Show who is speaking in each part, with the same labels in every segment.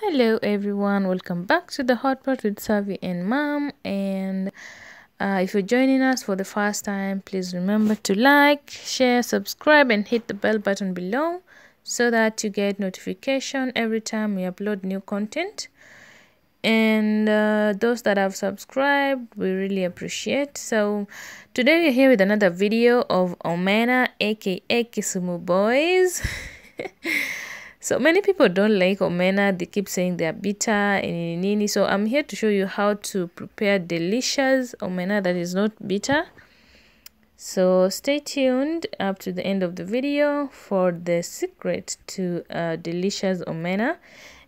Speaker 1: Hello everyone, welcome back to the Hot Pot with Savi and Mom. And if you're joining us for the first time, please remember to like, share, subscribe, and hit the bell button below so that you get notification every time we upload new content. And those that have subscribed, we really appreciate. So today we're here with another video of Omena, aka Kisumu boys. So many people don't like omena. They keep saying they are bitter and nini. So I'm here to show you how to prepare delicious omena that is not bitter. So stay tuned up to the end of the video for the secret to delicious omena.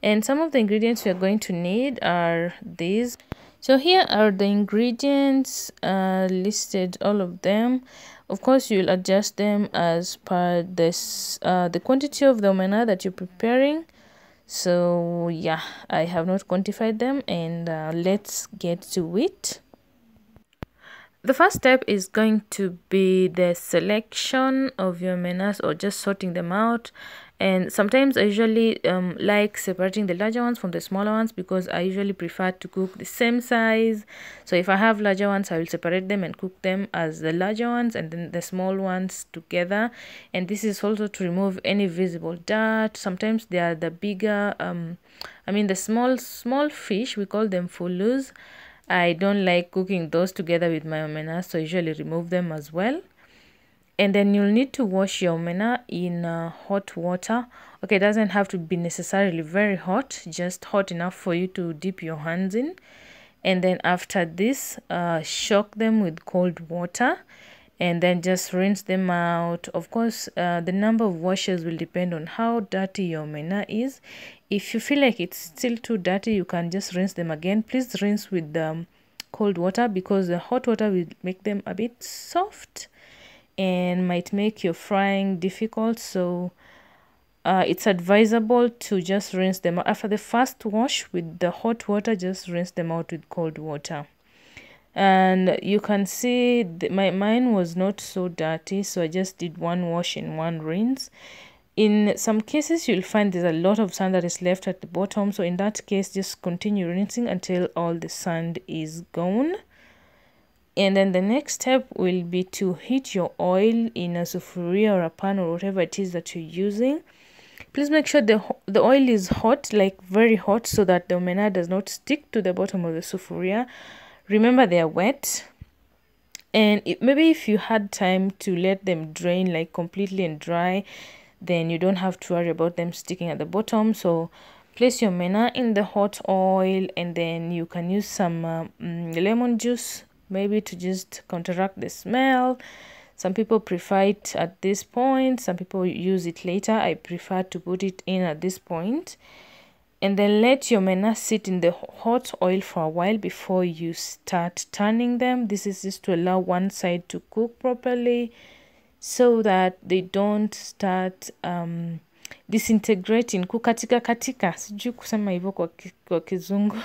Speaker 1: And some of the ingredients we are going to need are these. So here are the ingredients listed, all of them. Of course, you'll adjust them as per this the quantity of the omena that you're preparing. So yeah, I have not quantified them, and let's get to it. The first step is going to be the selection of your menas, or just sorting them out. And sometimes I usually like separating the larger ones from the smaller ones, because I usually prefer to cook the same size. So if I have larger ones, I will separate them and cook them as the larger ones and then the small ones together. And this is also to remove any visible dirt. Sometimes they are the bigger the small fish, we call them fulus. I don't like cooking those together with my omena, so I usually remove them as well. And then you'll need to wash your omena in hot water. Okay, it doesn't have to be necessarily very hot, just hot enough for you to dip your hands in. And then after this, shock them with cold water and then just rinse them out. Of course, the number of washes will depend on how dirty your omena is. If you feel like it's still too dirty, you can just rinse them again. Please rinse with cold water, because the hot water will make them a bit soft and might make your frying difficult. So it's advisable to just rinse them out. After the first wash with the hot water, just rinse them out with cold water. And you can see mine was not so dirty, so I just did one wash and one rinse. In some cases, you'll find there's a lot of sand that is left at the bottom. So in that case, just continue rinsing until all the sand is gone. And then the next step will be to heat your oil in a sufuria or a pan or whatever it is that you're using. Please make sure the oil is hot, like very hot, so that the omena does not stick to the bottom of the sufuria. Remember, they are wet. And maybe if you had time to let them drain like completely and dry, then you don't have to worry about them sticking at the bottom. So place your omena in the hot oil, and then you can use some lemon juice, maybe to just counteract the smell. Some people prefer it at this point, some people use it later. I prefer to put it in at this point. And then let your omena sit in the hot oil for a while before you start turning them. This is just to allow one side to cook properly, so that they don't start disintegrating, kukatika katika, sijui kusema hivyo kwa kizungu.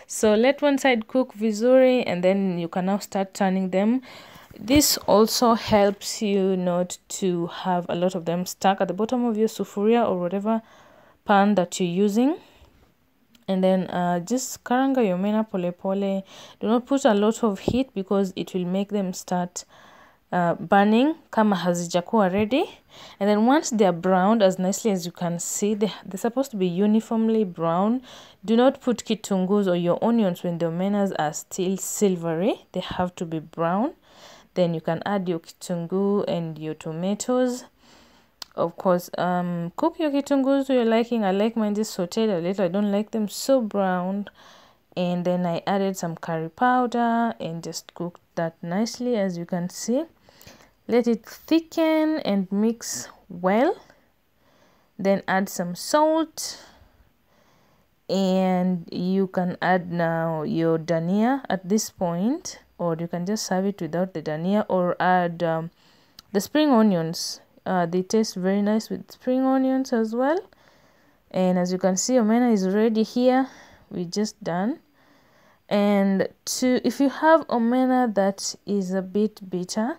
Speaker 1: So let one side cook vizuri, and then you can now start turning them. This also helps you not to have a lot of them stuck at the bottom of your sufuria or whatever pan that you're using. And then just karanga your omena pole pole. Do not put a lot of heat, because it will make them start burning kama hazijakuwa ready. And then once they are browned as nicely as you can see, they're supposed to be uniformly brown. Do not put kitungus or your onions when the omenas are still silvery. They have to be brown. Then you can add your kitungu and your tomatoes. Of course, cook your kitungus to your liking. I like mine just sauteed a little. I don't like them so browned. And then I added some curry powder and just cooked that nicely, as you can see. Let it thicken and mix well. Then add some salt. And you can add now your dania at this point, or you can just serve it without the dania, or add the spring onions. They taste very nice with spring onions as well. And as you can see, omena is ready here. We're just done. And if you have omena that is a bit bitter,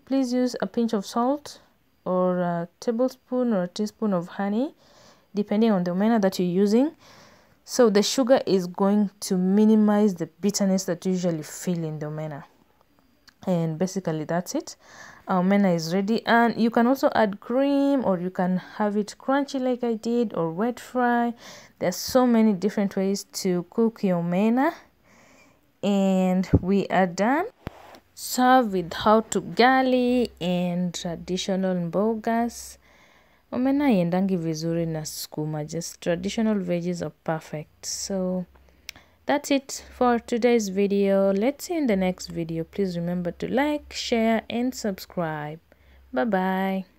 Speaker 1: please use a pinch of salt or a tablespoon or a teaspoon of honey. depending on the omena that you're using. So the sugar is going to minimize the bitterness that you usually feel in the omena. And basically that's it. Our omena is ready, and you can also add cream, or you can have it crunchy like I did, or wet fry. There's so many different ways to cook your omena, and we are done. Serve with hot ugali and traditional mbogas. Omena iendangi vizuri na sukuma, just traditional veggies are perfect. So that's it for today's video. Let's see you in the next video. Please remember to like, share and subscribe. Bye bye.